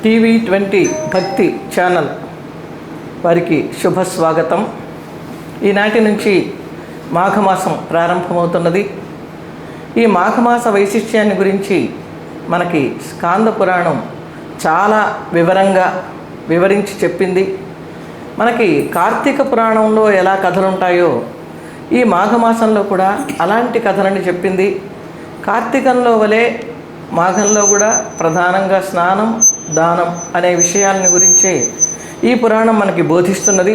TV20 భక్తి channel వారికి శుభస్వాగతం. ఈనాటి నుంచి మాఘమాసం ప్రారంభమవుతున్నది. ఈ మాఘమాస వైశిష్ట్యాన్ని గురించి మనకి స్కాంద పురాణం చాలా వివరంగా వివరించి చెప్పింది. మనకి కార్తీక పురాణంలో ఎలా కథలు ఉంటాయో ఈ మాఘమాసంలో కూడా అలాంటి కథలని చెప్పింది. కార్తీకంలో వలె మాఘంలో కూడా ప్రధానంగా స్నానం, దానం అనే విషయాలని గురించే ఈ పురాణం మనకి బోధిస్తున్నది.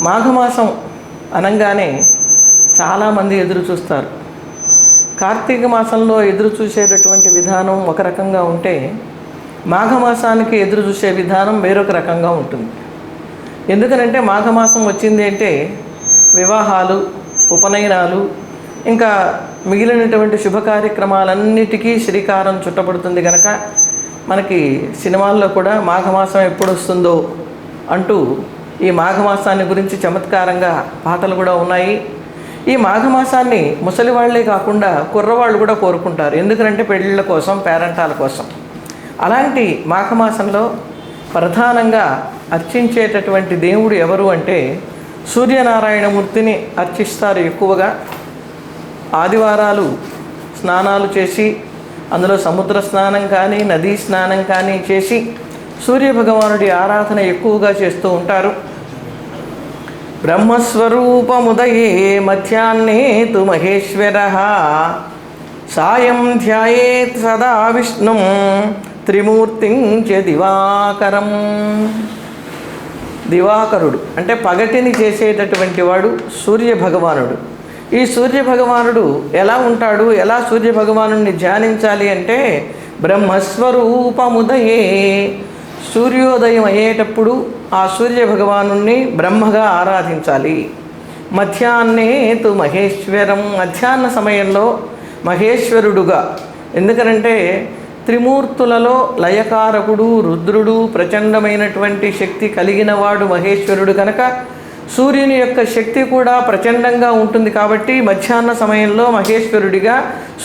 మాఘమాసం అనగానే చాలామంది ఎదురు చూస్తారు. కార్తీక మాసంలో ఎదురు చూసేటటువంటి విధానం ఒక రకంగా ఉంటే మాఘమాసానికి ఎదురు చూసే విధానం వేరొక రకంగా ఉంటుంది. ఎందుకనంటే మాఘమాసం వచ్చింది అంటే వివాహాలు, ఉపనయనాలు, ఇంకా మిగిలినటువంటి శుభ కార్యక్రమాలన్నిటికీ శ్రీకారం చుట్టబడుతుంది కనుక మనకి సినిమాల్లో కూడా మాఘమాసం ఎప్పుడు వస్తుందో అంటూ ఈ మాఘమాసాన్ని గురించి చమత్కారంగా పాటలు కూడా ఉన్నాయి. ఈ మాఘమాసాన్ని ముసలి వాళ్ళే కాకుండా కుర్రవాళ్ళు కూడా కోరుకుంటారు. ఎందుకంటే పెళ్ళిళ్ళ కోసం, పేరంటాల కోసం. అలాంటి మాఘమాసంలో ప్రధానంగా అర్చించేటటువంటి దేవుడు ఎవరు అంటే సూర్యనారాయణమూర్తిని అర్చిస్తారు ఎక్కువగా. ఆదివారాలు స్నానాలు చేసి అందులో సముద్ర స్నానం కానీ, నదీ స్నానం కానీ చేసి సూర్యభగవానుడి ఆరాధన ఎక్కువగా చేస్తూ ఉంటారు. బ్రహ్మస్వరూపముదయే మధ్యాహ్నే తు మహేశ్వరః సాయం ధ్యాయేత్ సదా విష్ణుం త్రిమూర్తిం చ దివాకరం. దివాకరుడు అంటే పగటిని చేసేటటువంటి వాడు సూర్యభగవానుడు. ఈ సూర్యభగవానుడు ఎలా ఉంటాడు, ఎలా సూర్యభగవానుడిని ధ్యానించాలి అంటే బ్రహ్మస్వరూపముదయే, సూర్యోదయం అయ్యేటప్పుడు ఆ సూర్యభగవానుడిని బ్రహ్మగా ఆరాధించాలి. మధ్యాహ్నే తు మహేశ్వరం, మధ్యాహ్న సమయంలో మహేశ్వరుడుగా. ఎందుకనంటే త్రిమూర్తులలో లయకారకుడు రుద్రుడు, ప్రచండమైనటువంటి శక్తి కలిగిన వాడు మహేశ్వరుడు కనుక సూర్యుని యొక్క శక్తి కూడా ప్రచండంగా ఉంటుంది. కాబట్టి మధ్యాహ్న సమయంలో మహేశ్వరుడిగా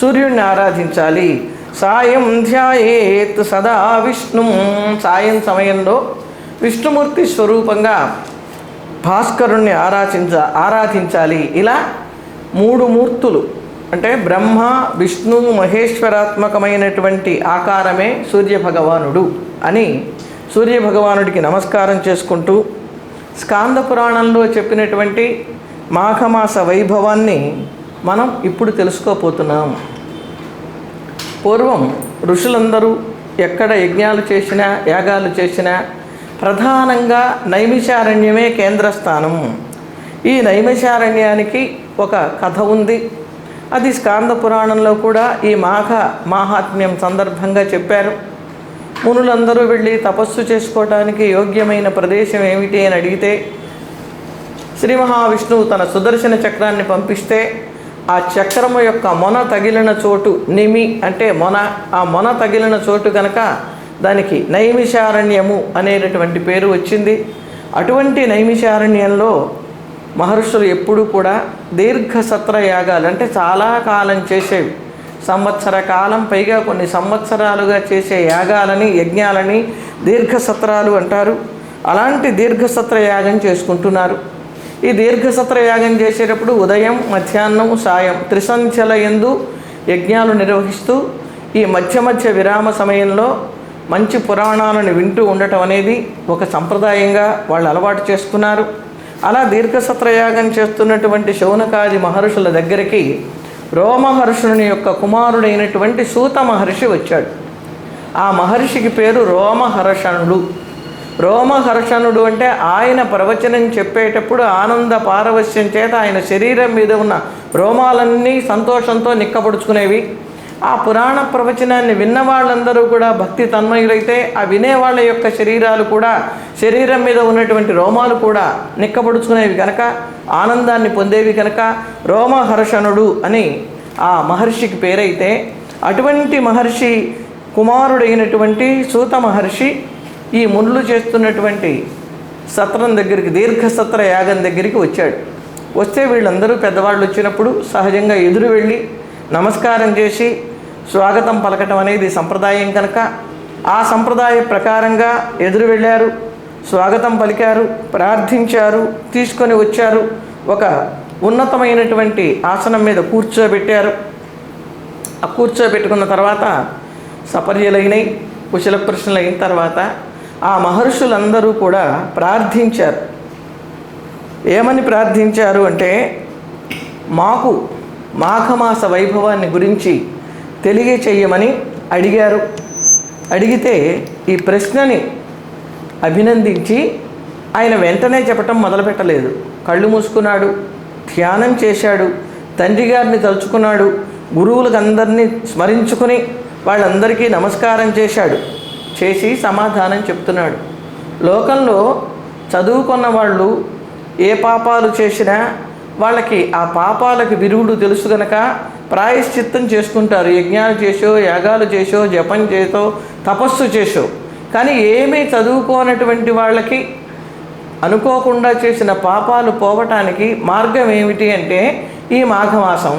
సూర్యుడిని ఆరాధించాలి. సాయం ధ్యాయేత్ సదా విష్ణు, సాయం సమయంలో విష్ణుమూర్తి స్వరూపంగా భాస్కరుణ్ణి ఆరాధించాలి. ఇలా మూడు మూర్తులు అంటే బ్రహ్మ, విష్ణు, మహేశ్వరాత్మకమైనటువంటి ఆకారమే సూర్యభగవానుడు అని సూర్యభగవానుడికి నమస్కారం చేసుకుంటూ స్కాంద పురాణంలో చెప్పినటువంటి మాఘమాస వైభవాన్ని మనం ఇప్పుడు తెలుసుకోపోతున్నాం. పూర్వం ఋషులందరూ ఎక్కడ యజ్ఞాలు చేసినా, యాగాలు చేసినా ప్రధానంగా నైమిషారణ్యమే కేంద్రస్థానం. ఈ నైమిషారణ్యానికి ఒక కథ ఉంది. అది స్కాంద పురాణంలో కూడా ఈ మాఘ మాహాత్మ్యం సందర్భంగా చెప్పారు. మునులందరూ వెళ్ళి తపస్సు చేసుకోవటానికి యోగ్యమైన ప్రదేశం ఏమిటి అని అడిగితే శ్రీ మహావిష్ణువు తన సుదర్శన చక్రాన్ని పంపిస్తే ఆ చక్రము యొక్క మొన తగిలిన చోటు, నిమి అంటే మొన, ఆ మొన తగిలిన చోటు కనుక దానికి నైమిషారణ్యము అనేటటువంటి పేరు వచ్చింది. అటువంటి నైమిషారణ్యంలో మహర్షులు ఎప్పుడూ కూడా దీర్ఘసత్ర యాగాలు అంటే చాలా కాలం చేసేవి, సంవత్సర కాలం పైగా కొన్ని సంవత్సరాలుగా చేసే యాగాలని, యజ్ఞాలని దీర్ఘసత్రాలు అంటారు. అలాంటి దీర్ఘసత్ర యాగం చేసుకుంటున్నారు. ఈ దీర్ఘసత్ర యాగం చేసేటప్పుడు ఉదయం, మధ్యాహ్నం, సాయం త్రిసంధ్యల యందు యజ్ఞాలు నిర్వహిస్తూ ఈ మధ్య మధ్య విరామ సమయంలో మంచి పురాణాలను వింటూ ఉండటం అనేది ఒక సంప్రదాయంగా వాళ్ళు అలవాటు చేసుకున్నారు. అలా దీర్ఘసత్ర యాగం చేస్తున్నటువంటి శౌనకాది మహర్షుల దగ్గరికి రోమహర్షుని యొక్క కుమారుడైనటువంటి సూత మహర్షి వచ్చాడు. ఆ మహర్షికి పేరు రోమహర్షణుడు. రోమహర్షణుడు అంటే ఆయన ప్రవచనం చెప్పేటప్పుడు ఆనంద పారవశ్యం చేత ఆయన శరీరం మీద ఉన్న రోమాలన్నీ సంతోషంతో నిక్కపడుచుకునేవి. ఆ పురాణ ప్రవచనాన్ని విన్న వాళ్ళందరూ కూడా భక్తి తన్మయులైతే ఆ వినేవాళ్ళ యొక్క శరీరాలు కూడా, శరీరం మీద ఉన్నటువంటి రోమాలు కూడా నిక్కపడుచుకునేవి కనుక, ఆనందాన్ని పొందేవి కనుక రోమహర్షణుడు అని ఆ మహర్షికి పేరైతే, అటువంటి మహర్షి కుమారుడైనటువంటి సూత మహర్షి ఈ మునులు చేస్తున్నటువంటి సత్రం దగ్గరికి, దీర్ఘసత్ర యాగం దగ్గరికి వచ్చాడు. వస్తే వీళ్ళందరూ పెద్దవాళ్ళు వచ్చినప్పుడు సహజంగా ఎదురు వెళ్ళి నమస్కారం చేసి స్వాగతం పలకటం అనేది సంప్రదాయం కనుక ఆ సంప్రదాయ ప్రకారంగా ఎదురు వెళ్ళారు, స్వాగతం పలికారు, ప్రార్థించారు, తీసుకొని వచ్చారు. ఒక ఉన్నతమైనటువంటి ఆసనం మీద కూర్చోబెట్టారు. ఆ కూర్చోబెట్టుకున్న తర్వాత సపర్యలైనవి, కుశల ప్రశ్నలు అయిన తర్వాత ఆ మహర్షులందరూ కూడా ప్రార్థించారు. ఏమని ప్రార్థించారు అంటే, మాకు మాఘమాస వైభవాన్ని గురించి తెలియచేయమని అడిగారు. అడిగితే ఈ ప్రశ్నని అభినందించి ఆయన వెంటనే చెప్పటం మొదలుపెట్టలేదు. కళ్ళు మూసుకున్నాడు, ధ్యానం చేశాడు, తండ్రి గారిని తలుచుకున్నాడు, గురువులకు అందరినీ స్మరించుకుని వాళ్ళందరికీ నమస్కారం చేశాడు. చేసి సమాధానం చెప్తున్నాడు. లోకంలో చదువుకున్న వాళ్ళు ఏ పాపాలు చేసినా వాళ్ళకి ఆ పాపాలకు విరుగుడు తెలుసు గనక ప్రాయశ్చిత్తం చేసుకుంటారు. యజ్ఞాలు చేసో, యాగాలు చేసో, జపం చేసో, తపస్సు చేసో. కానీ ఏమీ చదువుకోనటువంటి వాళ్ళకి అనుకోకుండా చేసిన పాపాలు పోవటానికి మార్గం ఏమిటి అంటే ఈ మాఘమాసం.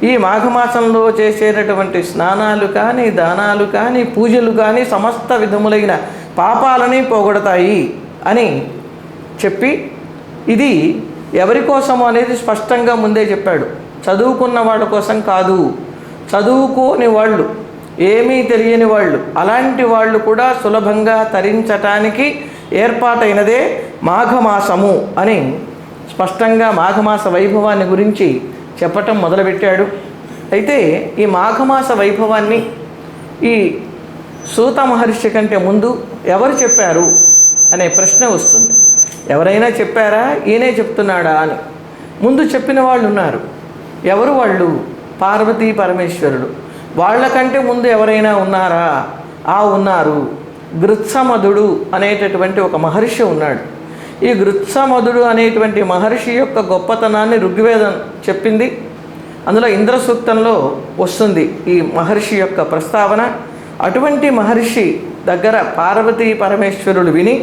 ఈ మాఘమాసంలో చేసేటటువంటి స్నానాలు కానీ, దానాలు కానీ, పూజలు కానీ సమస్త విధములైన పాపాలని పోగొడతాయి అని చెప్పి, ఇది ఎవరి కోసము అనేది స్పష్టంగా ముందే చెప్పాడు. చదువుకున్న వాళ్ళ కోసం కాదు, చదువుకోని వాళ్ళు, ఏమీ తెలియని వాళ్ళు, అలాంటి వాళ్ళు కూడా సులభంగా తరించటానికి ఏర్పాటైనదే మాఘమాసము అని స్పష్టంగా మాఘమాస వైభవాన్ని గురించి చెప్పటం మొదలుపెట్టాడు. అయితే ఈ మాఘమాస వైభవాన్ని ఈ సూత మహర్షి కంటే ముందు ఎవరు చెప్పారు అనే ప్రశ్న వస్తుంది. ఎవరైనా చెప్పారా, ఈయనే చెప్తున్నాడా అని. ముందు చెప్పిన వాళ్ళు ఉన్నారు. ఎవరు వాళ్ళు? పార్వతీ పరమేశ్వరుడు. వాళ్ళకంటే ముందు ఎవరైనా ఉన్నారా? ఉన్నారు. గృత్సమధుడు అనేటటువంటి ఒక మహర్షి ఉన్నాడు. ఈ గృత్సమధుడు అనేటువంటి మహర్షి యొక్క గొప్పతనాన్ని ఋగ్వేదం చెప్పింది. అందులో ఇంద్ర సూక్తంలో వస్తుంది ఈ మహర్షి యొక్క ప్రస్తావన. అటువంటి మహర్షి దగ్గర పార్వతీ పరమేశ్వరుడు విని,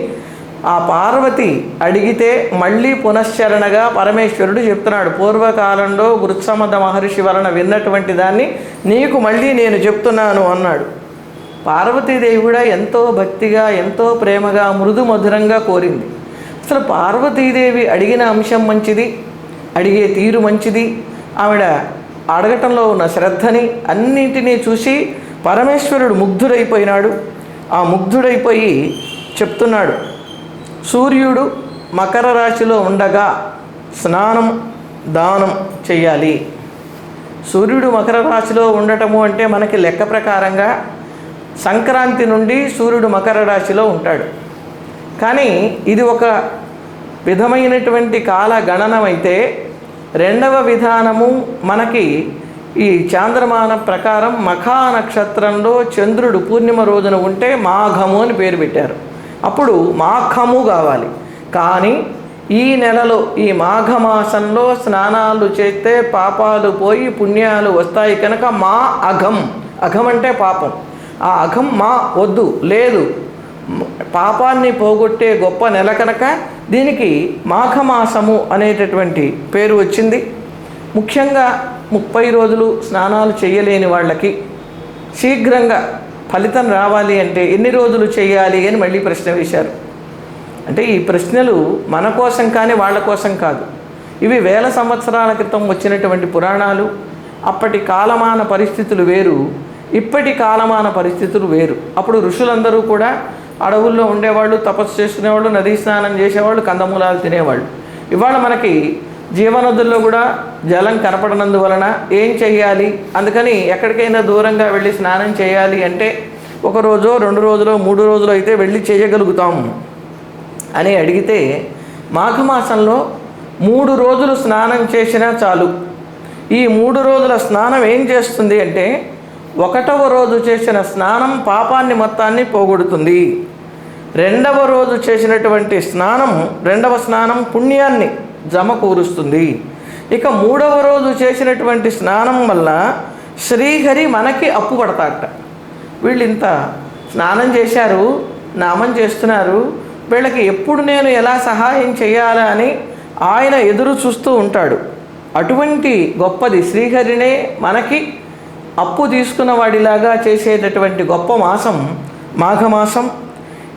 ఆ పార్వతి అడిగితే మళ్ళీ పునశ్చరణగా పరమేశ్వరుడు చెప్తున్నాడు. పూర్వకాలంలో గృత్సమధ మహర్షి వలన విన్నటువంటి దాన్ని నీకు మళ్ళీ నేను చెప్తున్నాను అన్నాడు. పార్వతీదేవి కూడా ఎంతో భక్తిగా, ఎంతో ప్రేమగా, మృదు మధురంగా కోరింది. అసలు పార్వతీదేవి అడిగిన అంశం మంచిది, అడిగే తీరు మంచిది, ఆవిడ అడగటంలో ఉన్న శ్రద్ధని అన్నింటినీ చూసి పరమేశ్వరుడు ముగ్ధుడైపోయినాడు. ఆ ముగ్ధుడైపోయి చెప్తున్నాడు, సూర్యుడు మకర రాశిలో ఉండగా స్నానం, దానం చెయ్యాలి. సూర్యుడు మకర రాశిలో ఉండటము అంటే మనకి లెక్క ప్రకారంగా సంక్రాంతి నుండి సూర్యుడు మకర రాశిలో ఉంటాడు. కానీ ఇది ఒక విధమైనటువంటి కాల గణనమైతే, రెండవ విధానము మనకి ఈ చాంద్రమాన ప్రకారం మఖా నక్షత్రంలో చంద్రుడు పూర్ణిమ రోజున ఉంటే మాఘము అని పేరు పెట్టారు. అప్పుడు మాఘము కావాలి. కానీ ఈ నెలలో ఈ మాఘమాసంలో స్నానాలు చేస్తే పాపాలు పోయి పుణ్యాలు వస్తాయి కనుక మా అఘం. అఘం అంటే పాపం. ఆ అఘం మా వద్దు, లేదు, పాపాన్ని పోగొట్టే గొప్ప నెల కనుక దీనికి మాఘమాసము అనేటటువంటి పేరు వచ్చింది. ముఖ్యంగా 30 రోజులు స్నానాలు చేయలేని వాళ్ళకి శీఘ్రంగా ఫలితం రావాలి అంటే ఎన్ని రోజులు చేయాలి అని మళ్ళీ ప్రశ్న వేశారు. అంటే ఈ ప్రశ్నలు మన కోసం కానీ వాళ్ళ కోసం కాదు. ఇవి వేల సంవత్సరాల క్రితం వచ్చినటువంటి పురాణాలు. అప్పటి కాలమాన పరిస్థితులు వేరు, ఇప్పటి కాలమాన పరిస్థితులు వేరు. అప్పుడు ఋషులందరూ కూడా అడవుల్లో ఉండేవాళ్ళు, తపస్సు చేసుకునేవాళ్ళు, నదీ స్నానం చేసేవాళ్ళు, కందమూలాలు తినేవాళ్ళు. ఇవాళ మనకి జీవనదుల్లో కూడా జలం కనపడనందువలన ఏం చెయ్యాలి? అందుకని ఎక్కడికైనా దూరంగా వెళ్ళి స్నానం చేయాలి అంటే 1 రోజో 2 రోజులో 3 రోజులు అయితే వెళ్ళి చేయగలుగుతాము అని అడిగితే, మాఘమాసంలో 3 రోజులు స్నానం చేసినా చాలు. ఈ 3 రోజుల స్నానం ఏం చేస్తుంది అంటే, 1వ రోజు చేసిన స్నానం పాపాన్ని మొత్తాన్ని పోగొడుతుంది. 2వ రోజు చేసినటువంటి స్నానం, 2వ స్నానం పుణ్యాన్ని జమకూరుస్తుంది. ఇక 3వ రోజు చేసినటువంటి స్నానం వల్ల శ్రీహరి మనకి అప్పు పడతాడట. వీళ్ళు ఇంత స్నానం చేశారు, నామం చేస్తున్నారు, వీళ్ళకి ఎప్పుడు నేను ఎలా సహాయం చేయాలా అని ఆయన ఎదురు చూస్తూ ఉంటాడు. అటువంటి గొప్పది శ్రీహరినే మనకి అప్పు తీసుకున్న వాడిలాగా చేసేటటువంటి గొప్ప మాసం మాఘమాసం.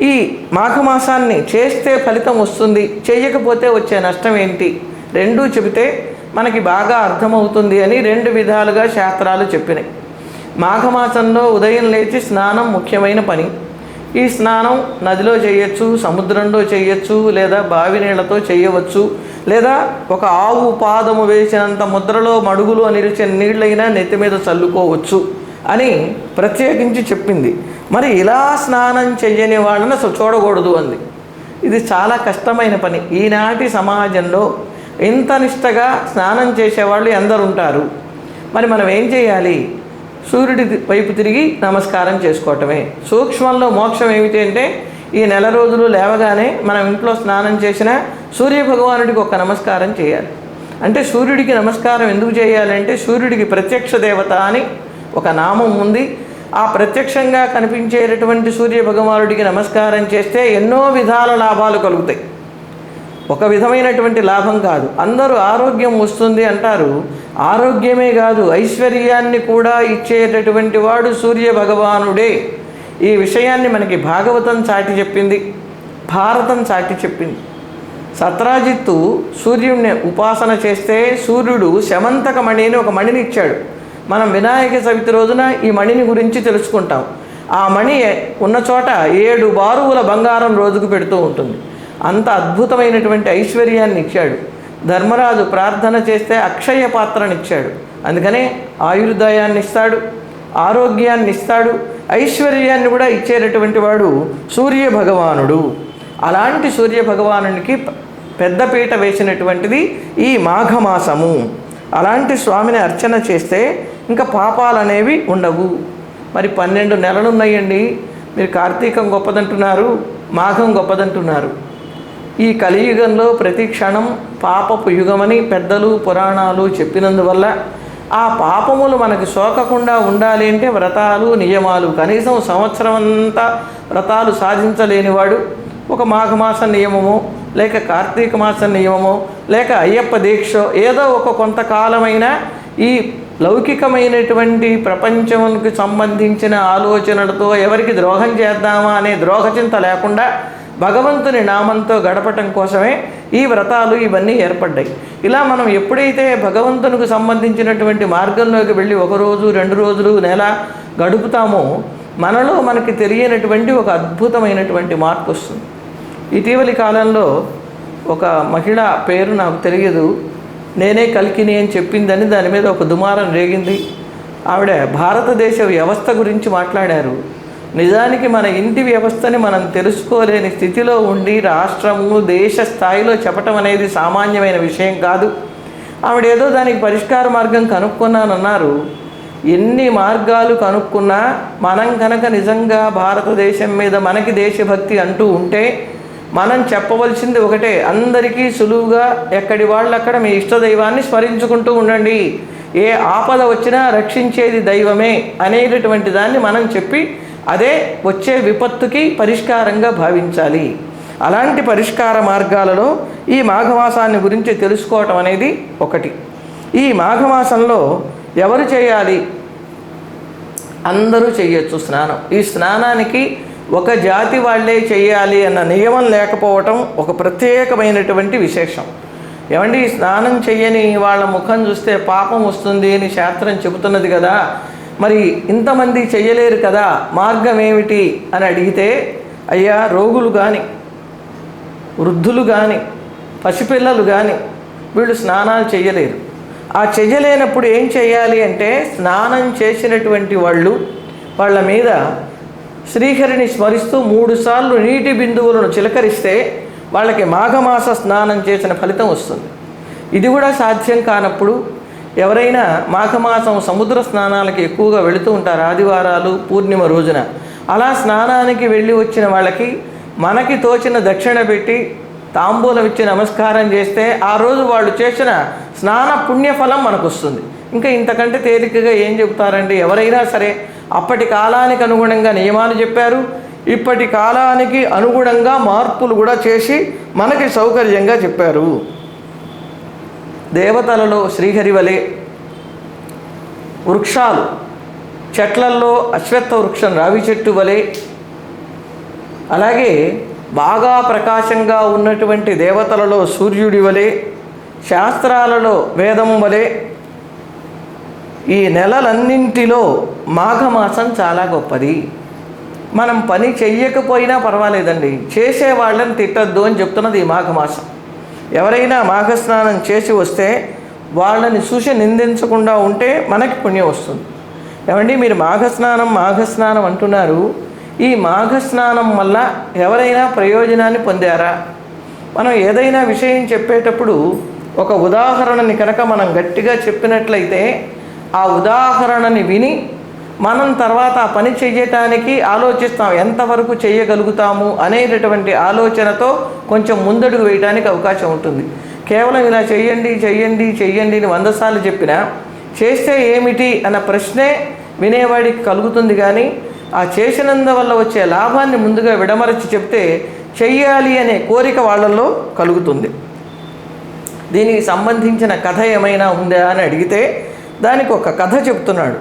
ఈ మాఘమాసాన్ని చేస్తే ఫలితం వస్తుంది, చేయకపోతే వచ్చే నష్టం ఏంటి, రెండూ చెబితే మనకి బాగా అర్థమవుతుంది అని రెండు విధాలుగా శాస్త్రాలు చెప్పినాయి. మాఘమాసంలో ఉదయం లేచి స్నానం ముఖ్యమైన పని. ఈ స్నానం నదిలో చేయొచ్చు, సముద్రంలో చేయొచ్చు, లేదా బావి నీళ్లతో చేయవచ్చు, లేదా ఒక ఆవు పాదము వేసినంత ముద్రలో మడుగులో నిలిచిన నీళ్ళైనా నెత్తి మీద చల్లుకోవచ్చు అని ప్రత్యేకించి చెప్పింది. మరి ఇలా స్నానం చెయ్యని వాళ్ళని అసలు చూడకూడదు అంది. ఇది చాలా కష్టమైన పని. ఈనాటి సమాజంలో ఇంత నిష్టగా స్నానం చేసేవాళ్ళు ఎందరు ఉంటారు? మరి మనం ఏం చేయాలి? సూర్యుడి వైపు తిరిగి నమస్కారం చేసుకోవటమే. సూక్ష్మంలో మోక్షం ఏమిటి అంటే, ఈ నెల రోజులు లేవగానే మనం ఇంట్లో స్నానం చేసినా సూర్యభగవానుడికి ఒక నమస్కారం చేయాలి. అంటే సూర్యుడికి నమస్కారం ఎందుకు చేయాలంటే, సూర్యుడికి ప్రత్యక్ష దేవత అని ఒక నామం ఉంది. ఆ ప్రత్యక్షంగా కనిపించేటటువంటి సూర్యభగవానుడికి నమస్కారం చేస్తే ఎన్నో విధాల లాభాలు కలుగుతాయి. ఒక విధమైనటువంటి లాభం కాదు, అందరూ ఆరోగ్యం వస్తుంది అంటారు. ఆరోగ్యమే కాదు, ఐశ్వర్యాన్ని కూడా ఇచ్చేటటువంటి వాడు సూర్యభగవానుడే. ఈ విషయాన్ని మనకి భాగవతం చాటి చెప్పింది, భారతం చాటి చెప్పింది. సత్రాజిత్తు సూర్యుడిని ఉపాసన చేస్తే సూర్యుడు శమంతక మణిని ఒక మణిని ఇచ్చాడు. మనం వినాయక చవితి రోజున ఈ మణిని గురించి తెలుసుకుంటాం. ఆ మణి ఉన్న చోట 7 బారువుల బంగారం రోజుకు పెడుతూ ఉంటుంది. అంత అద్భుతమైనటువంటి ఐశ్వర్యాన్ని ఇచ్చాడు. ధర్మరాజు ప్రార్థన చేస్తే అక్షయ పాత్రనిచ్చాడు. అందుకనే ఆయుర్దాయాన్ని ఇస్తాడు, ఆరోగ్యాన్ని ఇస్తాడు, ఐశ్వర్యాన్ని కూడా ఇచ్చేటటువంటి వాడు సూర్యభగవానుడు. అలాంటి సూర్యభగవానునికి పెద్దపీట వేసినటువంటిది ఈ మాఘమాసము. అలాంటి స్వామిని అర్చన చేస్తే ఇంకా పాపాలు అనేవి ఉండవు. మరి 12 నెలలు ఉన్నాయండి. మీరు కార్తీకం గొప్పదంటున్నారు, మాఘం గొప్పదంటున్నారు. ఈ కలియుగంలో ప్రతి క్షణం పాపపు యుగమని పెద్దలు పురాణాలు చెప్పినందువల్ల ఆ పాపములు మనకు సోకకుండా ఉండాలి అంటే వ్రతాలు నియమాలు. కనీసం సంవత్సరం అంతా వ్రతాలు సాధించలేనివాడు ఒక మాఘమాస నియమమో, లేక కార్తీక మాస నియమమో, లేక అయ్యప్ప దీక్ష, ఏదో ఒక కొంతకాలమైన ఈ లౌకికమైనటువంటి ప్రపంచానికి సంబంధించిన ఆలోచనలతో ఎవరికి ద్రోహం చేద్దామా అనే ద్రోహచింత లేకుండా భగవంతుని నామంతో గడపటం కోసమే ఈ వ్రతాలు ఇవన్నీ ఏర్పడ్డాయి. ఇలా మనం ఎప్పుడైతే భగవంతునికి సంబంధించినటువంటి మార్గంలోకి వెళ్ళి 1 రోజు 2 రోజులు నెల గడుపుతామో మనలో మనకి తెలియనటువంటి ఒక అద్భుతమైనటువంటి మార్పు వస్తుంది. ఇటీవలి కాలంలో ఒక మహిళ పేరు నాకు తెలియదు, నేనే కల్కిని అని చెప్పిందని దాని మీద ఒక దుమారం రేగింది. ఆవిడ భారతదేశ వ్యవస్థ గురించి మాట్లాడారు. నిజానికి మన ఇంటి వ్యవస్థని మనం తెలుసుకోలేని స్థితిలో ఉండి రాష్ట్రము దేశ స్థాయిలో చెప్పటం అనేది సామాన్యమైన విషయం కాదు. ఆవిడ ఏదో దానికి పరిష్కార మార్గం కనుక్కున్నానన్నారు. ఎన్ని మార్గాలు కనుక్కున్నా మనం కనుక నిజంగా భారతదేశం మీద మనకి దేశభక్తి అంటూ ఉంటే మనం చెప్పవలసింది ఒకటే, అందరికీ సులువుగా ఎక్కడి వాళ్ళు అక్కడ మీ ఇష్టదైవాన్ని స్మరించుకుంటూ ఉండండి, ఏ ఆపద వచ్చినా రక్షించేది దైవమే అనేటటువంటి దాన్ని మనం చెప్పి అదే వచ్చే విపత్తుకి పరిష్కారంగా భావించాలి. అలాంటి పరిష్కార మార్గాలలో ఈ మాఘమాసాన్ని గురించి తెలుసుకోవటం అనేది ఒకటి. ఈ మాఘమాసంలో ఎవరు చేయాలి? అందరూ చేయొచ్చు స్నానం. ఈ స్నానానికి ఒక జాతి వాళ్ళే చేయాలి అన్న నియమం లేకపోవటం ఒక ప్రత్యేకమైనటువంటి విశేషం. ఏమండి, స్నానం చెయ్యని వాళ్ళ ముఖం చూస్తే పాపం వస్తుంది అని శాస్త్రం చెబుతున్నది కదా, మరి ఇంతమంది చెయ్యలేరు కదా, మార్గం ఏమిటి అని అడిగితే, అయ్యా రోగులు కానీ వృద్ధులు కానీ పసిపిల్లలు కానీ వీళ్ళు స్నానాలు చెయ్యలేరు. ఆ చెయ్యలేనప్పుడు ఏం చేయాలి అంటే, స్నానం చేసినటువంటి వాళ్ళ మీద శ్రీహరిని స్మరిస్తూ 3 సార్లు నీటి బిందువులను చిలకరిస్తే వాళ్ళకి మాఘమాస స్నానం చేసిన ఫలితం వస్తుంది. ఇది కూడా సాధ్యం కానప్పుడు ఎవరైనా మాఘమాసం సముద్ర స్నానాలకి ఎక్కువగా వెళుతూ ఉంటారు, ఆదివారాలు పూర్ణిమ రోజున. అలా స్నానానికి వెళ్ళి వచ్చిన వాళ్ళకి మనకి తోచిన దక్షిణ పెట్టి తాంబూలం ఇచ్చి నమస్కారం చేస్తే ఆ రోజు వాళ్ళు చేసిన స్నాన పుణ్యఫలం మనకు వస్తుంది. ఇంకా ఇంతకంటే తేలికగా ఏం చెబుతారండి? ఎవరైనా సరే అప్పటి కాలానికి అనుగుణంగా నియమాలు చెప్పారు, ఇప్పటి కాలానికి అనుగుణంగా మార్పులు కూడా చేసి మనకి సౌకర్యంగా చెప్పారు. దేవతలలో శ్రీహరి వలె వృక్షాలు, చెట్లల్లో అశ్వత్థ వృక్షం రావి చెట్టు వలె అలాగే బాగా ప్రకాశంగా ఉన్నటువంటి దేవతలలో సూర్యుడి వలె, శాస్త్రాలలో వేదం వలె ఈ నెలలన్నింటిలో మాఘమాసం చాలా గొప్పది. మనం పని చెయ్యకపోయినా పర్వాలేదండి, చేసే వాళ్ళని తిట్టద్దు అని చెప్తున్నది ఈ మాఘమాసం. ఎవరైనా మాఘస్నానం చేసి వస్తే వాళ్ళని చూసి నిందించకుండా ఉంటే మనకి పుణ్యం వస్తుంది. ఏమండి మీరు మాఘస్నానం అంటున్నారు, ఈ మాఘస్నానం వల్ల ఎవరైనా ప్రయోజనాన్ని పొందారా? మనం ఏదైనా విషయం చెప్పేటప్పుడు ఒక ఉదాహరణని కనుక మనం గట్టిగా చెప్పినట్లయితే ఆ ఉదాహరణని విని మనం తర్వాత ఆ పని చేయటానికి ఆలోచిస్తాం, ఎంతవరకు చేయగలుగుతాము అనేటటువంటి ఆలోచనతో కొంచెం ముందడుగు వేయడానికి అవకాశం ఉంటుంది. కేవలం ఇలా చెయ్యండి చెయ్యండి చెయ్యండి అని 100 సార్లు చెప్పినా చేస్తే ఏమిటి అన్న ప్రశ్నే వినేవాడికి కలుగుతుంది. కానీ ఆ చేసినందువల్ల వచ్చే లాభాన్ని ముందుగా విడమరచి చెప్తే చెయ్యాలి అనే కోరిక వాళ్ళల్లో కలుగుతుంది. దీనికి సంబంధించిన కథ ఏమైనా ఉందా అని అడిగితే దానికి ఒక కథ చెప్తున్నాడు.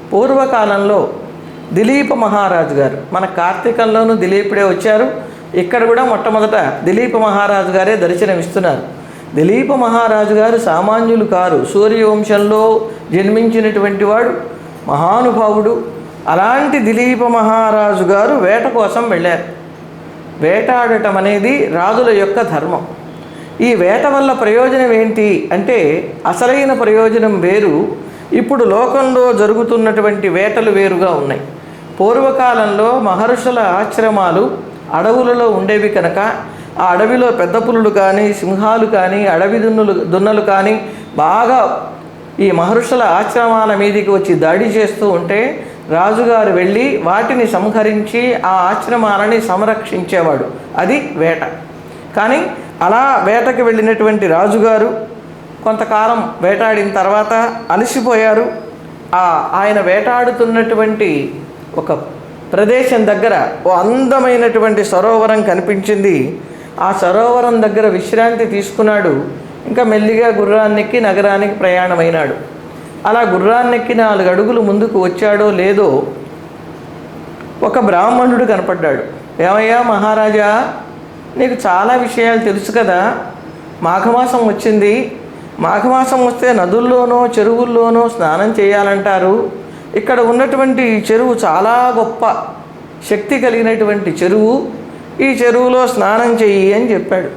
పూర్వకాలంలో దిలీప మహారాజు గారు, మన కార్తీకంలోనూ దిలీపుడే వచ్చారు, ఇక్కడ కూడా మొట్టమొదట దిలీప మహారాజు గారే దర్శనమిస్తున్నారు. దిలీప మహారాజు గారు సామాన్యులు కారు, సూర్యవంశంలో జన్మించినటువంటి వాడు, మహానుభావుడు. అలాంటి దిలీప మహారాజు గారు వేట కోసం వెళ్ళారు. వేటాడటం అనేది రాజుల యొక్క ధర్మం. ఈ వేట వల్ల ప్రయోజనం ఏంటి అంటే అసలైన ప్రయోజనం వేరు, ఇప్పుడు లోకంలో జరుగుతున్నటువంటి వేటలు వేరుగా ఉన్నాయి. పూర్వకాలంలో మహర్షుల ఆశ్రమాలు అడవులలో ఉండేవి కనుక ఆ అడవిలో పెద్ద పులులు కానీ, సింహాలు కానీ, అడవి దున్నలు కానీ బాగా ఈ మహర్షుల ఆశ్రమాల మీదికి వచ్చి దాడి చేస్తూ ఉంటే రాజుగారు వెళ్ళి వాటిని సంహరించి ఆ ఆశ్రమాలని సంరక్షించేవాడు. అది వేట. కానీ అలా వేటకి వెళ్ళినటువంటి రాజుగారు కొంతకాలం వేటాడిన తర్వాత అలసిపోయారు. ఆయన వేటాడుతున్నటువంటి ఒక ప్రదేశం దగ్గర ఓ అందమైనటువంటి సరోవరం కనిపించింది. ఆ సరోవరం దగ్గర విశ్రాంతి తీసుకున్నాడు. ఇంకా మెల్లిగా గుర్రాన్నెక్కి నగరానికి ప్రయాణమైనాడు. అలా గుర్రాన్నెక్కి 4 అడుగులు ముందుకు వచ్చాడో లేదో ఒక బ్రాహ్మణుడు కనపడ్డాడు. ఏమయ్యా మహారాజా, నీకు చాలా విషయాలు తెలుసు కదా, మాఘమాసం వచ్చింది, మాఘమాసం వస్తే నదుల్లోనో చెరువుల్లోనో స్నానం చేయాలంటారు. ఇక్కడ ఉన్నటువంటి చెరువు చాలా గొప్ప శక్తి కలిగినటువంటి చెరువు, ఈ చెరువులో స్నానం చెయ్యి అని చెప్పాడు.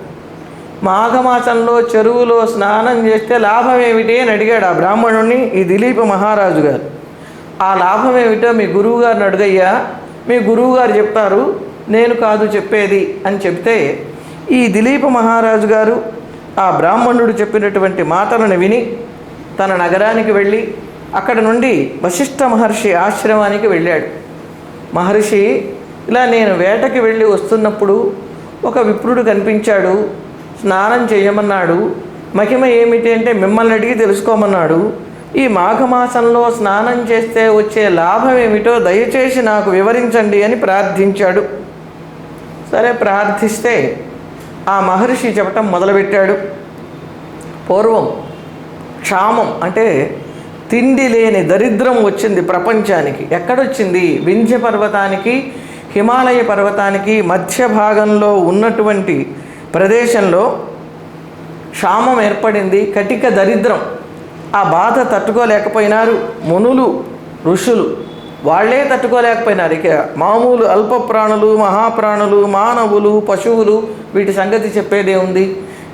మాఘమాసంలో చెరువులో స్నానం చేస్తే లాభం ఏమిటి అని అడిగాడు ఆ బ్రాహ్మణుడిని ఈ దిలీప మహారాజు గారు. ఆ లాభం ఏమిటో మీ గురువుగారిని అడుగయ్యా, మీ గురువుగారు చెప్తారు, నేను కాదు చెప్పేది అని చెప్తే ఈ దిలీప మహారాజు గారు ఆ బ్రాహ్మణుడు చెప్పినటువంటి మాటలను విని తన నగరానికి వెళ్ళి అక్కడ నుండి వశిష్ఠ మహర్షి ఆశ్రమానికి వెళ్ళాడు. మహర్షి, ఇలా నేను వేటకి వెళ్ళి వస్తున్నప్పుడు ఒక విప్రుడు కనిపించాడు, స్నానం చేయమన్నాడు. మహిమ ఏమిటి అంటే మిమ్మల్ని అడిగి తెలుసుకోమన్నాడు. ఈ మాఘమాసంలో స్నానం చేస్తే వచ్చే లాభం ఏమిటో దయచేసి నాకు వివరించండి అని ప్రార్థించాడు. సరే, ప్రార్థిస్తే ఆ మహర్షి చెప్పటం మొదలుపెట్టాడు. పూర్వం క్షామం అంటే తిండి లేని దరిద్రం వచ్చింది ప్రపంచానికి. ఎక్కడొచ్చింది? వింధ్య పర్వతానికి, హిమాలయ పర్వతానికి మధ్య భాగంలో ఉన్నటువంటి ప్రదేశంలో క్షామం ఏర్పడింది, కటిక దరిద్రం. ఆ బాధ తట్టుకోలేకపోయినారు మునులు, ఋషులు. వాళ్ళే తట్టుకోలేకపోయినారు. ఇక మామూలు అల్ప ప్రాణులు, మహాప్రాణులు, మానవులు, పశువులు వీటి సంగతి చెప్పేదే ఉంది.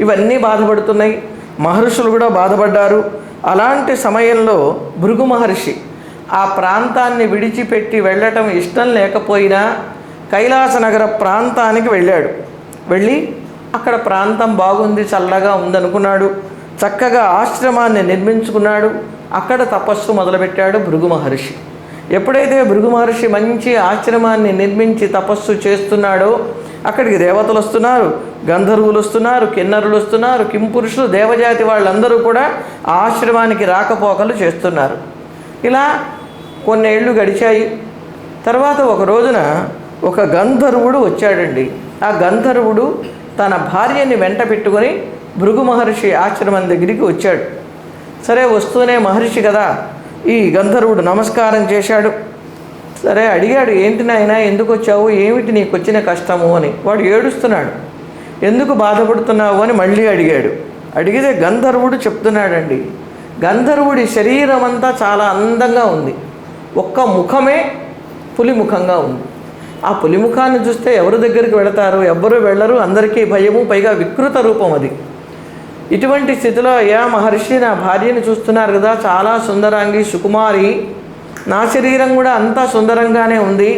ఇవన్నీ బాధపడుతున్నాయి. మహర్షులు కూడా బాధపడ్డారు. అలాంటి సమయంలో భృగు మహర్షి ఆ ప్రాంతాన్ని విడిచిపెట్టి వెళ్ళటం ఇష్టం లేకపోయినా కైలాస నగర ప్రాంతానికి వెళ్ళాడు. వెళ్ళి అక్కడ ప్రాంతం బాగుంది, చల్లగా ఉందనుకున్నాడు. చక్కగా ఆశ్రమాన్ని నిర్మించుకున్నాడు. అక్కడ తపస్సు మొదలుపెట్టాడు భృగు మహర్షి. ఎప్పుడైతే భృగు మహర్షి మంచి ఆశ్రమాన్ని నిర్మించి తపస్సు చేస్తున్నాడో అక్కడికి దేవతలు వస్తున్నారు, గంధర్వులు వస్తున్నారు, కిన్నరులు వస్తున్నారు, కింపురుషులు, దేవజాతి వాళ్ళందరూ కూడా ఆ ఆశ్రమానికి రాకపోకలు చేస్తున్నారు. ఇలా కొన్నేళ్ళు గడిచాయి. తర్వాత ఒక రోజున ఒక గంధర్వుడు వచ్చాడండి. ఆ గంధర్వుడు తన భార్యని వెంట పెట్టుకొని భృగు మహర్షి ఆశ్రమం దగ్గరికి వచ్చాడు. సరే, వస్తూనే మహర్షి కదా, ఈ గంధర్వుడు నమస్కారం చేశాడు. సరే అడిగాడు, ఏంటి నాయనా ఎందుకు వచ్చావు, ఏమిటి నీకు వచ్చిన కష్టము అని. వాడు ఏడుస్తున్నాడు. ఎందుకు బాధపడుతున్నావు అని మళ్ళీ అడిగాడు. అడిగితే గంధర్వుడు చెప్తున్నాడండి, గంధర్వుడి శరీరం అంతా చాలా అందంగా ఉంది, ఒక్క ముఖమే పులిముఖంగా ఉంది. ఆ పులిముఖాన్ని చూస్తే ఎవరి దగ్గరికి వెళతారు, ఎవ్వరూ వెళ్ళరు, అందరికీ భయము, పైగా వికృత రూపం అది. ఇటువంటి స్థితిలో అయ్యా మహర్షి, నా భార్యని చూస్తున్నారు కదా, చాలా సుందరాంగి సుకుమారి, నా శరీరం కూడా అంతా సుందరంగానే ఉంది,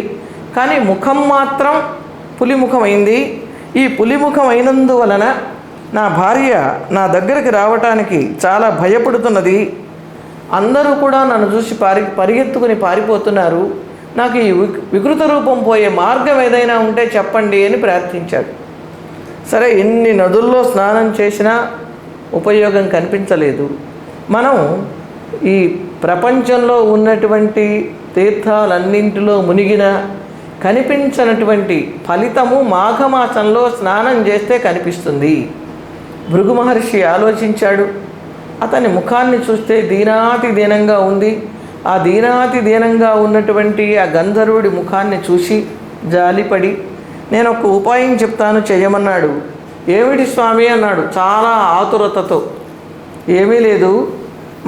కానీ ముఖం మాత్రం పులిముఖమైంది. ఈ పులిముఖం అయినందువలన నా భార్య నా దగ్గరికి రావటానికి చాలా భయపడుతున్నది. అందరూ కూడా నన్ను చూసి పరిగెత్తుకుని పారిపోతున్నారు. నాకు ఈ వికృత రూపం పోయే మార్గం ఏదైనా ఉంటే చెప్పండి అని ప్రార్థించాడు. సరే, ఎన్ని నదుల్లో స్నానం చేసినా ఉపయోగం కనిపించలేదు. మనం ఈ ప్రపంచంలో ఉన్నటువంటి తీర్థాలన్నింటిలో మునిగిన కనిపించనటువంటి ఫలితము మాఘమాసంలో స్నానం చేస్తే కనిపిస్తుంది. భృగు మహర్షి ఆలోచించాడు. అతని ముఖాన్ని చూస్తే దీనాతి దీనంగా ఉంది. ఆ దీనాతి దీనంగా ఉన్నటువంటి ఆ గంధర్వుడి ముఖాన్ని చూసి జాలిపడి, నేను ఒక ఉపాయం చెప్తాను చేయమన్నాడు. ఏమిటి స్వామి అన్నాడు చాలా ఆతురతతో. ఏమీ లేదు,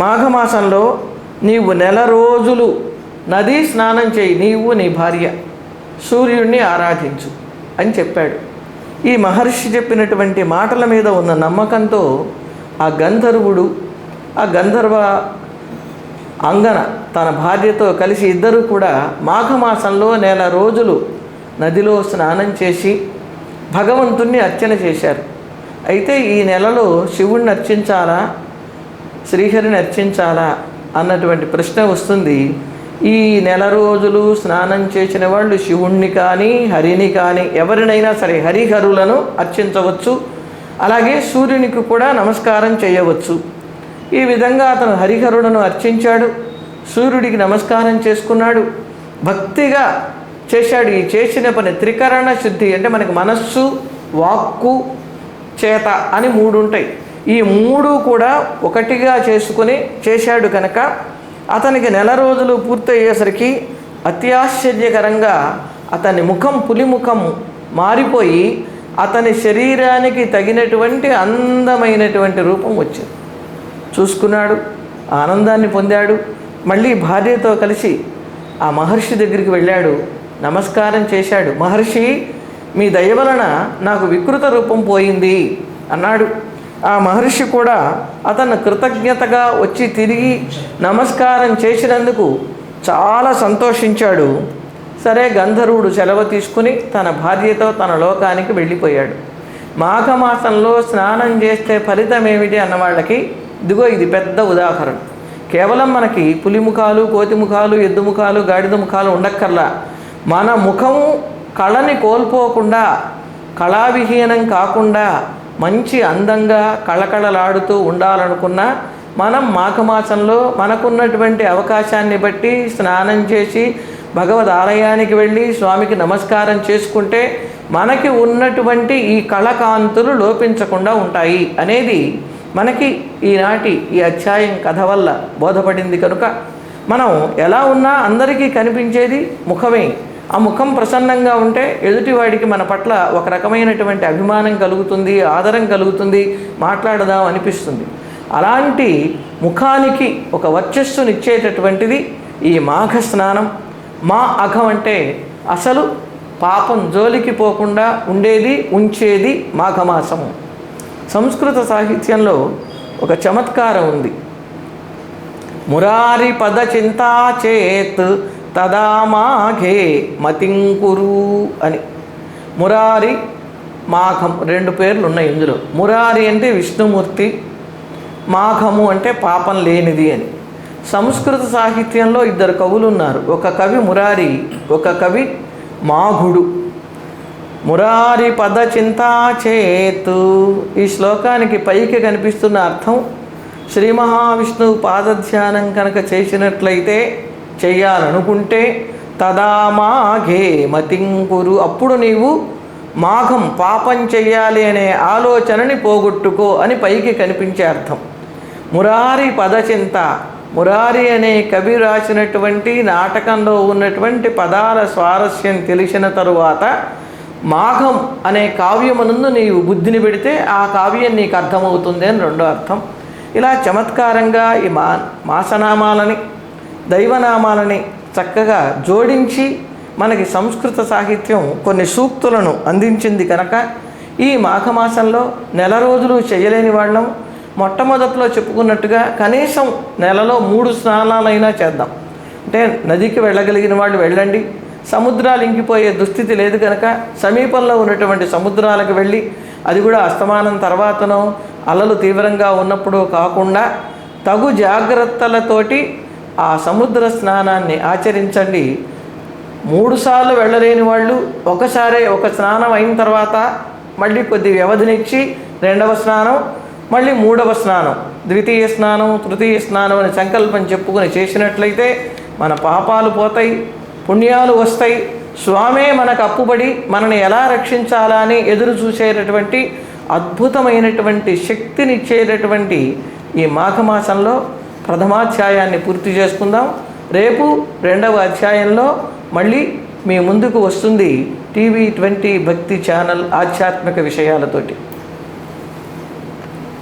మాఘమాసంలో నీవు 1 రోజులు నదీ స్నానం చేయి, నీవు నీ భార్య, సూర్యుడిని ఆరాధించు అని చెప్పాడు. ఈ మహర్షి చెప్పినటువంటి మాటల మీద ఉన్న నమ్మకంతో ఆ గంధర్వుడు, ఆ గంధర్వ అంగన తన భార్యతో కలిసి ఇద్దరు కూడా మాఘమాసంలో 1 రోజులు నదిలో స్నానం చేసి భగవంతుణ్ణి అర్చన చేశారు. అయితే ఈ నెలలో శివుణ్ణి అర్చించాలా, శ్రీహరిని అర్చించాలా అన్నటువంటి ప్రశ్న వస్తుంది. ఈ 1 రోజులు స్నానం చేసిన వాళ్ళు శివుణ్ణి కానీ హరిని కానీ ఎవరినైనా సరే హరిహరులను అర్చించవచ్చు. అలాగే సూర్యునికి కూడా నమస్కారం చేయవచ్చు. ఈ విధంగా అతను హరిహరులను అర్చించాడు, సూర్యుడికి నమస్కారం చేసుకున్నాడు, భక్తిగా చేశాడు. ఈ చేసిన పని త్రికరణ శుద్ధి అంటే మనకి మనస్సు, వాక్కు, చేత అని 3 ఉంటాయి. ఈ 3 కూడా ఒకటిగా చేసుకుని చేశాడు కనుక అతనికి 1 రోజులు పూర్తయ్యేసరికి అత్యాశ్చర్యకరంగా అతని ముఖం పులిముఖం మారిపోయి అతని శరీరానికి తగినటువంటి అందమైనటువంటి రూపం వచ్చింది. చూసుకున్నాడు, ఆనందాన్ని పొందాడు. మళ్ళీ భార్యతో కలిసి ఆ మహర్షి దగ్గరికి వెళ్ళాడు, నమస్కారం చేశాడు. మహర్షి, మీ దయ వలన నాకు వికృత రూపం పోయింది అన్నాడు. ఆ మహర్షి కూడా అతను కృతజ్ఞతగా వచ్చి తిరిగి నమస్కారం చేసినందుకు చాలా సంతోషించాడు. సరే, గంధర్వుడు సెలవు తీసుకుని తన భార్యతో తన లోకానికి వెళ్ళిపోయాడు. మాఘమాసంలో స్నానం చేస్తే ఫలితం ఏమిటి అన్న వాళ్ళకి ఇదిగో ఇది పెద్ద ఉదాహరణ. కేవలం మనకి పులిముఖాలు, కోతిముఖాలు, ఎద్దుముఖాలు, గాడిద ముఖాలు ఉండక్కర్లా. మన ముఖము కళని కోల్పోకుండా, కళావిహీనం కాకుండా మంచి అందంగా కళకళలాడుతూ ఉండాలనుకున్నా మనం మాఘమాసంలో మనకున్నటువంటి అవకాశాన్ని బట్టి స్నానం చేసి భగవద్ ఆలయానికి వెళ్ళి స్వామికి నమస్కారం చేసుకుంటే మనకి ఉన్నటువంటి ఈ కళకాంతులు లోపించకుండా ఉంటాయి అనేది మనకి ఈనాటి ఈ అధ్యాయం కథ వల్ల బోధపడింది. కనుక మనం ఎలా ఉన్నా అందరికీ కనిపించేది ముఖమే. ఆ ముఖం ప్రసన్నంగా ఉంటే ఎదుటివాడికి మన పట్ల ఒక రకమైనటువంటి అభిమానం కలుగుతుంది, ఆదరం కలుగుతుంది, మాట్లాడదాం అనిపిస్తుంది. అలాంటి ముఖానికి ఒక వర్చస్సునిచ్చేటటువంటిది ఈ మాఘ స్నానం. మా అఘం అంటే అసలు పాపం జోలికి పోకుండా ఉండేది, ఉంచేది మాఘమాసము. సంస్కృత సాహిత్యంలో ఒక చమత్కారం ఉంది. మురారి పద చింతా చేత్ తదా మాఘే మతింకురు అని. మురారి, మాఘం 2 పేర్లు ఉన్నాయి ఇందులో. మురారి అంటే విష్ణుమూర్తి, మాఘము అంటే పాపం లేనిది అని. సంస్కృత సాహిత్యంలో 2 కవులు ఉన్నారు. ఒక కవి మురారి, ఒక కవి మాఘుడు. మురారి పద చింతా చేతు, ఈ శ్లోకానికి పైకి కనిపిస్తున్న అర్థం శ్రీ మహావిష్ణువు పాదధ్యానం కనుక చేసినట్లయితే, చెయ్యాలనుకుంటే తదా మాఘే మతింకురు, అప్పుడు నీవు మాఘం పాపం చెయ్యాలి అనే ఆలోచనని పోగొట్టుకో అని పైకి కనిపించే అర్థం. మురారి పదచింత మురారి అనే కవి రాసినటువంటి నాటకంలో ఉన్నటువంటి పదాల స్వారస్యం తెలిసిన తరువాత మాఘం అనే కావ్యమునందు నీవు బుద్ధిని పెడితే ఆ కావ్యం నీకు అర్థమవుతుంది అని రెండో అర్థం. ఇలా చమత్కారంగా ఈ మాసనామాలని దైవనామాలని చక్కగా జోడించి మనకి సంస్కృత సాహిత్యం కొన్ని సూక్తులను అందించింది కనుక ఈ మాఘమాసంలో నెల రోజులు చేయలేని వాళ్ళం మొట్టమొదట్లో చెప్పుకున్నట్టుగా కనీసం నెలలో 3 స్నానాలైనా చేద్దాం. అంటే నదికి వెళ్ళగలిగిన వాళ్ళు వెళ్ళండి. సముద్రాలు ఇంకిపోయే దుస్థితి లేదు కనుక సమీపంలో ఉన్నటువంటి సముద్రాలకు వెళ్ళి, అది కూడా అస్తమానం తర్వాతనో అలలు తీవ్రంగా ఉన్నప్పుడు కాకుండా తగు జాగ్రత్తలతోటి ఆ సముద్ర స్నానాన్ని ఆచరించండి. 3 సార్లు వెళ్ళలేని వాళ్ళు ఒకసారి ఒక స్నానం అయిన తర్వాత మళ్ళీ కొద్ది వ్యవధినిచ్చి రెండవ స్నానం, మళ్ళీ మూడవ స్నానం, ద్వితీయ స్నానం, తృతీయ స్నానం అని సంకల్పం చెప్పుకొని చేసినట్లయితే మన పాపాలు పోతాయి, పుణ్యాలు వస్తాయి. స్వామే మనకు అప్పుబడి మనని ఎలా రక్షించాలా అని ఎదురు చూసేటటువంటి అద్భుతమైనటువంటి శక్తినిచ్చేటటువంటి ఈ మాఘమాసంలో ప్రథమాధ్యాయాన్ని పూర్తి చేసుకుందాం. రేపు 2వ అధ్యాయంలో మళ్ళీ మీ ముందుకు వస్తుంది టీవీ 20 భక్తి ఛానల్ ఆధ్యాత్మిక విషయాలతోటి.